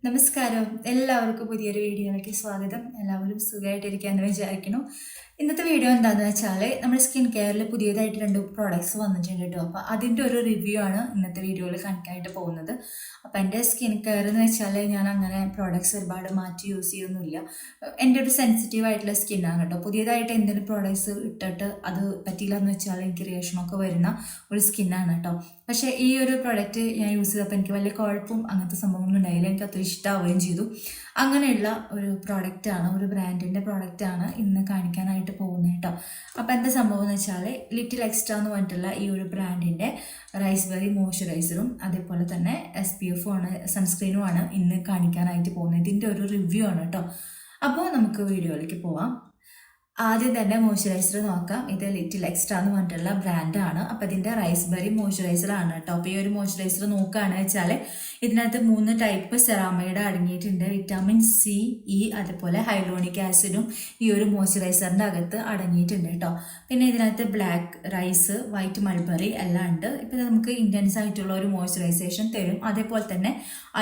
നമസ്കാരം. എല്ലാവർക്കും പുതിയൊരു വീഡിയോയിലേക്ക് സ്വാഗതം. എല്ലാവരും സുഖമായിട്ടിരിക്കാമെന്ന് വിചാരിക്കുന്നു. ഇന്നത്തെ വീഡിയോ എന്താണെന്ന് വെച്ചാൽ നമ്മുടെ സ്കിൻ കെയറിൽ പുതിയതായിട്ട് 2 പ്രോഡക്റ്റ്സ് വന്നിട്ടുണ്ട് കേട്ടോ. അപ്പോൾ അതിൻ്റെ ഒരു റിവ്യൂ ആണ് ഇന്നത്തെ വീഡിയോയിൽ കാണിക്കാനായിട്ട് പോകുന്നത്. അപ്പോൾ എൻ്റെ സ്കിൻ കെയർ എന്ന് വെച്ചാൽ ഞാൻ അങ്ങനെ പ്രോഡക്റ്റ്സ് ഒരുപാട് മാറ്റി യൂസ് ചെയ്യൊന്നുമില്ല. എൻ്റെ ഒരു സെൻസിറ്റീവ് ആയിട്ടുള്ള സ്കിന്നാണ് കേട്ടോ. പുതിയതായിട്ട് എന്തെങ്കിലും പ്രോഡക്റ്റ്സ് ഇട്ടിട്ട് അത് പറ്റിയില്ല എന്ന് വെച്ചാൽ എനിക്ക് റിയാക്ഷനൊക്കെ വരുന്ന ഒരു സ്കിന്നാണ് കേട്ടോ. പക്ഷേ ഈ ഒരു പ്രോഡക്റ്റ് ഞാൻ യൂസ് ചെയ്തപ്പോൾ എനിക്ക് വലിയ കുഴപ്പം അങ്ങനത്തെ സംഭവങ്ങളൊന്നും ഉണ്ടായില്ല. എനിക്ക് അത്ര ഇഷ്ടമാവുകയും ചെയ്തു. അങ്ങനെയുള്ള ഒരു പ്രോഡക്റ്റാണ്, ഒരു ബ്രാൻഡിൻ്റെ പ്രോഡക്റ്റാണ് ഇന്ന് കാണിക്കാനായിട്ട് പോകുന്നത് കേട്ടോ. അപ്പോൾ എന്താ സംഭവം എന്ന് വെച്ചാൽ ലിറ്റിൽ എക്സ്ട്രാ എന്ന് പറഞ്ഞിട്ടുള്ള ഈ ഒരു ബ്രാൻഡിൻ്റെ റൈസ്ബെറി മോയ്സ്ചറൈസറും അതേപോലെ തന്നെ SPF ആണ്, സൺസ്ക്രീനുമാണ് ഇന്ന് കാണിക്കാനായിട്ട് പോകുന്നത്. ഇതിൻ്റെ ഒരു റിവ്യൂ ആണ് കേട്ടോ. അപ്പോൾ നമുക്ക് വീഡിയോയിലേക്ക് പോവാം. ആദ്യം തന്നെ മോയ്സ്ചറൈസർ നോക്കാം. ഇത് ലിറ്റിൽ എക്സ്ട്രാ എന്ന് പറഞ്ഞിട്ടുള്ള ബ്രാൻഡാണ്. അപ്പോൾ ഇതിൻ്റെ റൈസ്ബെറി മോയ്സ്ചറൈസർ ആണ് കേട്ടോ. അപ്പോൾ ഈ ഒരു മോയ്സ്ചറൈസർ നോക്കുകയാണെന്ന് വെച്ചാൽ ഇതിനകത്ത് 3 ടൈപ്പ് സെറാമൈഡ് അടങ്ങിയിട്ടുണ്ട്. വിറ്റാമിൻ C, E അതുപോലെ ഹൈലോണിക് ആസിഡും ഈ ഒരു മോയ്സ്ചറൈസറിൻ്റെ അകത്ത് അടങ്ങിയിട്ടുണ്ട് കേട്ടോ. പിന്നെ ഇതിനകത്ത് ബ്ലാക്ക് റൈസ്, വൈറ്റ് മൾബറി എല്ലാം ഉണ്ട്. ഇപ്പോൾ നമുക്ക് ഇൻറ്റൻസ് ആയിട്ടുള്ള ഒരു മോയ്സ്ചറൈസേഷൻ തരും. അതേപോലെ തന്നെ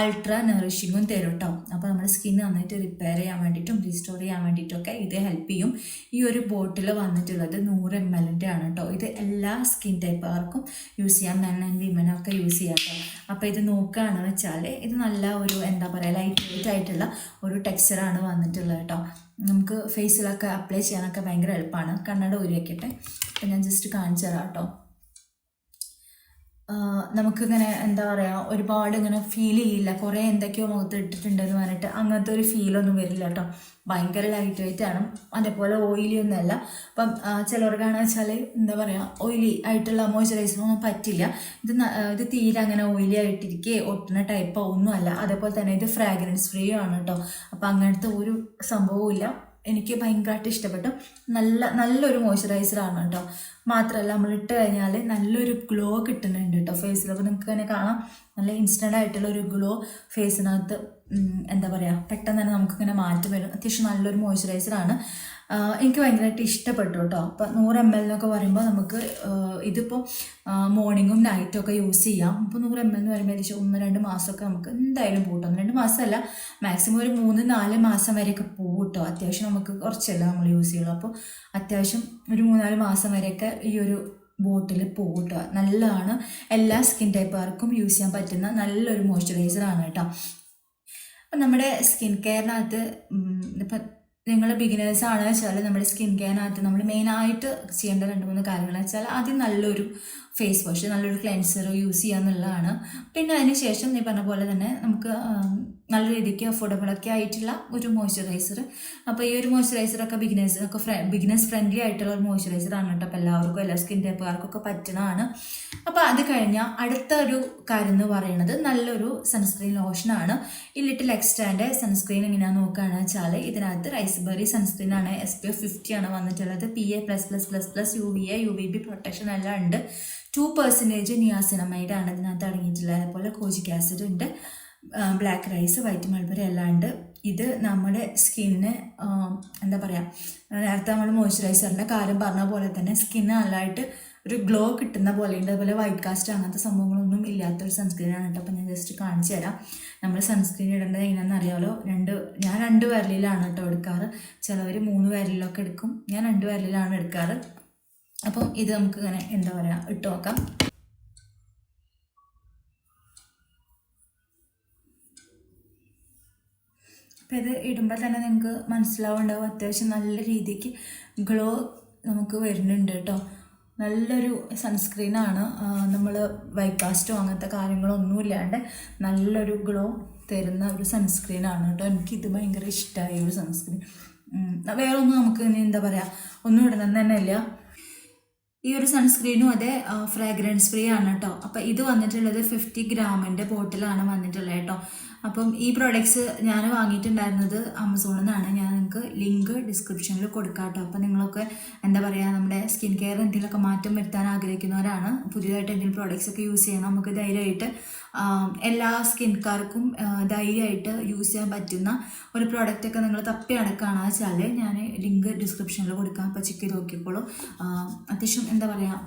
അൾട്രാ നറിഷിങ്ങും തരും കേട്ടോ. അപ്പോൾ നമ്മുടെ സ്കിൻ നന്നായിട്ട് റിപ്പയർ ചെയ്യാൻ വേണ്ടിയിട്ടും റീസ്റ്റോർ ചെയ്യാൻ വേണ്ടിയിട്ടൊക്കെ ഇത് ഹെൽപ്പ് ചെയ്യും. ഈ ഒരു ബോട്ടിൽ വന്നിട്ടുള്ളത് 100 ml ആണ് കേട്ടോ. ഇത് എല്ലാ സ്കിൻ ടൈപ്പുകാർക്കും യൂസ് ചെയ്യാം, മെൻ ആൻഡ് വിമൻ ഒക്കെ യൂസ് ചെയ്യാം കേട്ടോ. അപ്പോൾ ഇത് നോക്കുകയാണെന്ന് വെച്ചാൽ ഇത് നല്ല ഒരു എന്താ പറയുക, ലൈറ്റ് വെയിറ്റ് ആയിട്ടുള്ള ഒരു ടെക്സ്ചറാണ് വന്നിട്ടുള്ളത് കേട്ടോ. നമുക്ക് ഫേസിലൊക്കെ അപ്ലൈ ചെയ്യാനൊക്കെ ഭയങ്കര എളുപ്പമാണ്. കണ്ണട ഊരി വയ്ക്കട്ടെ. അപ്പോൾ ഞാൻ ജസ്റ്റ് കാണിച്ചു തരാം കേട്ടോ. നമുക്കിങ്ങനെ എന്താ പറയുക, ഒരുപാട് ഇങ്ങനെ ഫീൽ ചെയ്യില്ല, കുറേ എന്തൊക്കെയോ മുഖത്ത് ഇട്ടിട്ടുണ്ടെന്ന് പറഞ്ഞിട്ട് അങ്ങനത്തെ ഒരു ഫീലൊന്നും വരില്ല കേട്ടോ. ഭയങ്കര ലൈറ്റ് വെയിറ്റ് ആണ്, അതേപോലെ ഓയിലി ഒന്നുമല്ല. അപ്പം ചിലവർക്കാണെന്ന് വെച്ചാൽ എന്താ പറയുക, ഓയിലി ആയിട്ടുള്ള മോയ്സ്ചറൈസറൊന്നും പറ്റില്ല. ഇത് തീരെ അങ്ങനെ ഓയിലി ആയിട്ടിരിക്കുക ഒട്ടുന്ന ടൈപ്പോ ഒന്നുമല്ല. അതേപോലെ തന്നെ ഇത് ഫ്രാഗ്രൻസ് ഫ്രീ ആണ് കേട്ടോ. അപ്പം അങ്ങനത്തെ ഒരു സംഭവവും ഇല്ല. എനിക്ക് ഭയങ്കരമായിട്ട് ഇഷ്ടപ്പെട്ടു. നല്ലൊരു മോയ്സ്ചറൈസറാണ് കേട്ടോ. മാത്രമല്ല നമ്മൾ ഇട്ട് കഴിഞ്ഞാൽ നല്ലൊരു ഗ്ലോ കിട്ടുന്നുണ്ട് കേട്ടോ ഫേസിൽ. അപ്പോൾ നിങ്ങൾക്ക് തന്നെ കാണാം, നല്ല ഇൻസ്റ്റൻ്റ് ആയിട്ടുള്ള ഒരു ഗ്ലോ ഫേസിനകത്ത് എന്താ പറയുക, പെട്ടെന്ന് തന്നെ നമുക്കിങ്ങനെ മാറ്റം വരും. അത്യാവശ്യം നല്ലൊരു മോയ്സ്ചറൈസറാണ്. എനിക്ക് ഭയങ്കരമായിട്ട് ഇഷ്ടപ്പെട്ടു കേട്ടോ. അപ്പോൾ 100 ml എന്നൊക്കെ പറയുമ്പോൾ നമുക്ക് ഇതിപ്പോൾ മോർണിംഗും നൈറ്റും ഒക്കെ യൂസ് ചെയ്യാം. ഇപ്പോൾ 100 ml എന്ന് പറയുമ്പോൾ ഏകദേശം 1-2 മാസമൊക്കെ നമുക്ക് എന്തായാലും പോകട്ടോ. 2 മാസമല്ല, മാക്സിമം ഒരു 3-4 മാസം വരെയൊക്കെ പോകും കേട്ടോ. അത്യാവശ്യം നമുക്ക് കുറച്ചല്ല നമ്മൾ യൂസ് ചെയ്യുള്ളൂ. അപ്പോൾ അത്യാവശ്യം ഒരു 3-4 മാസം വരെയൊക്കെ ഈ ഒരു ബോട്ടിൽ പോകും കേട്ടോ. നല്ലതാണ്, എല്ലാ സ്കിൻ ടൈപ്പുകാർക്കും യൂസ് ചെയ്യാൻ പറ്റുന്ന നല്ലൊരു മോയ്സ്ചറൈസറാണ് കേട്ടോ. അപ്പം നമ്മുടെ സ്കിൻ കെയറിനകത്ത് ഇപ്പം നിങ്ങൾ ബിഗിനേഴ്സ് ആണെന്ന് വെച്ചാൽ നമ്മുടെ സ്കിൻ കെയറിനകത്ത് നമ്മൾ മെയിനായിട്ട് ചെയ്യേണ്ട 2-3 കാര്യങ്ങളെന്ന് വെച്ചാൽ ആദ്യം നല്ലൊരു ഫേസ് വാഷ്, നല്ലൊരു ക്ലെൻസർ യൂസ് ചെയ്യുക എന്നുള്ളതാണ്. പിന്നെ അതിന് ശേഷം നീ പറഞ്ഞ പോലെ തന്നെ നമുക്ക് നല്ല രീതിക്ക് അഫോർഡബിളൊക്കെ ആയിട്ടുള്ള ഒരു മോയ്സ്ചറൈസർ. അപ്പോൾ ഈ ഒരു മോയ്സ്ചറൈസറൊക്കെ ബിഗിനേഴ്സ് ഫ്രണ്ട്ലി ആയിട്ടുള്ള ഒരു മോയ്സ്ചറൈസറാണ് കേട്ടോ. അപ്പോൾ എല്ലാവർക്കും, എല്ലാ സ്കിൻ ടൈപ്പുകാർക്കൊക്കെ പറ്റുന്നതാണ്. അപ്പോൾ അത് കഴിഞ്ഞാൽ അടുത്ത ഒരു കാര്യം എന്ന് പറയുന്നത് നല്ലൊരു സൺസ്ക്രീൻ ലോഷനാണ്. ഈ ലിറ്റിൽ എക്സ്ട്രാൻ്റെ സൺസ്ക്രീൻ എങ്ങനെയാണെന്ന് നോക്കുകയാണെന്ന് വെച്ചാൽ ഇതിനകത്ത് റൈസ്ബെറി സൺസ്ക്രീനാണ്. SPF 50 ആണ് വന്നിട്ടുള്ളത്. PA++++ UVA UVB പ്രൊട്ടക്ഷൻ എല്ലാം ഉണ്ട്. 2% നിയാസിനമൈഡ് ആണ് ഇതിനകത്ത് അടങ്ങിയിട്ടുള്ളത്. അതുപോലെ കോജിക് ആസിഡ് ഉണ്ട്, ബ്ലാക്ക് റൈസ്, വൈറ്റ് മൾബറി എല്ലാം ഉണ്ട്. ഇത് നമ്മുടെ സ്കിന്നിന് എന്താ പറയുക, നേരത്തെ നമ്മൾ മോയ്സ്ചറൈസറിൻ്റെ കാര്യം പറഞ്ഞ പോലെ തന്നെ സ്കിന്ന് നല്ലതായിട്ട് ഒരു ഗ്ലോ കിട്ടുന്ന പോലെയുണ്ട്. അതുപോലെ വൈറ്റ് കാസ്റ്റ് അങ്ങനത്തെ സംഭവങ്ങളൊന്നും ഇല്ലാത്തൊരു സൺസ്ക്രീനാണ് കേട്ടോ. അപ്പോൾ ഞാൻ ജസ്റ്റ് കാണിച്ചു തരാം. നമ്മൾ സൺസ്ക്രീൻ ഇടേണ്ടത് എങ്ങനെയാണെന്ന് അറിയാമല്ലോ. ഞാൻ 2 വിരലിലാണ് കേട്ടോ എടുക്കാറ്. ചിലവർ 3 വിരലിലൊക്കെ എടുക്കും. ഞാൻ 2 വിരലിലാണ് എടുക്കാറ്. അപ്പം ഇത് നമുക്ക് ഇങ്ങനെ എന്താ പറയുക, ഇട്ട് നോക്കാം. അപ്പം ഇത് ഇടുമ്പോൾ തന്നെ നിങ്ങൾക്ക് മനസ്സിലാവുണ്ടാവും, അത്യാവശ്യം നല്ല രീതിക്ക് ഗ്ലോ നമുക്ക് വരുന്നുണ്ട് കേട്ടോ. നല്ലൊരു സൺസ്ക്രീനാണ്. നമ്മൾ വൈറ്റ് കാസ്റ്റോ അങ്ങനത്തെ കാര്യങ്ങളൊന്നും ഇല്ലാണ്ട് നല്ലൊരു ഗ്ലോ തരുന്ന ഒരു സൺസ്ക്രീനാണ് കേട്ടോ. എനിക്കിത് ഭയങ്കര ഇഷ്ടമായ ഒരു സൺസ്ക്രീൻ. വേറെ ഒന്നും നമുക്ക് ഇനി എന്താ പറയുക, ഒന്നും ഇടുന്നത് തന്നെ ഇല്ല. ഈ ഒരു സൺസ്ക്രീനും അതെ ഫ്രാഗ്രൻസ് ഫ്രീ ആണ് കേട്ടോ. അപ്പം ഇത് വന്നിട്ടുള്ളത് 50 ഗ്രാമിൻ്റെ ബോട്ടിലാണ് വന്നിട്ടുള്ളത് കേട്ടോ. അപ്പം ഈ പ്രോഡക്ട്സ് ഞാൻ വാങ്ങിയിട്ടുണ്ടായിരുന്നത് ആമസോണിൽ നിന്നാണ്. ഞാൻ നിങ്ങൾക്ക് ലിങ്ക് ഡിസ്ക്രിപ്ഷനിൽ കൊടുക്കാം കേട്ടോ. അപ്പം നിങ്ങളൊക്കെ എന്താ പറയുക, നമ്മുടെ സ്കിൻ കെയർ എന്തെങ്കിലുമൊക്കെ മാറ്റം വരുത്താൻ ആഗ്രഹിക്കുന്നവരാണ്, പുതിയതായിട്ട് എന്തെങ്കിലും പ്രോഡക്ട്സ് ഒക്കെ യൂസ് ചെയ്യണം, നമുക്ക് ധൈര്യമായിട്ട് എല്ലാ സ്കിൻകാർക്കും ധൈര്യമായിട്ട് യൂസ് ചെയ്യാൻ പറ്റുന്ന ഒരു പ്രോഡക്റ്റൊക്കെ നിങ്ങൾ തപ്പി നടക്കുകയാണെന്ന് വെച്ചാൽ ഞാൻ ലിങ്ക് ഡിസ്ക്രിപ്ഷനിൽ കൊടുക്കാം. അപ്പോൾ ചെക്ക് ചെയ്ത് നോക്കിയപ്പോൾ അത്യാവശ്യം എന്താ പറയുക,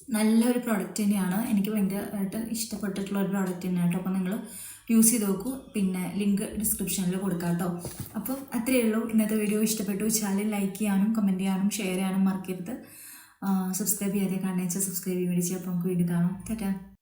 നല്ലൊരു പ്രോഡക്റ്റ് തന്നെയാണ്. എനിക്ക് ഭയങ്കരമായിട്ട് ഇഷ്ടപ്പെട്ടിട്ടുള്ള ഒരു പ്രോഡക്റ്റ് തന്നെയാണ് കേട്ടോ. അപ്പോൾ നിങ്ങൾ യൂസ് ചെയ്ത് നോക്കൂ. പിന്നെ ലിങ്ക് ഡിസ്ക്രിപ്ഷനിൽ കൊടുക്കാം കേട്ടോ. അപ്പം അത്രയേ ഉള്ളൂ. ഇന്നത്തെ വീഡിയോ ഇഷ്ടപ്പെട്ടു വെച്ചാൽ ലൈക്ക് ചെയ്യാനും കമൻറ്റ് ചെയ്യാനും ഷെയർ ചെയ്യാനും മറക്കരുത്. സബ്സ്ക്രൈബ് ചെയ്യാതെ കാണുക വെച്ചാൽ സബ്സ്ക്രൈബ് ചെയ്യാൻ വേണ്ടി ചെയ്യാം. അപ്പോൾ നമുക്ക് വീണ്ടും കാണാം. ടാറ്റാ.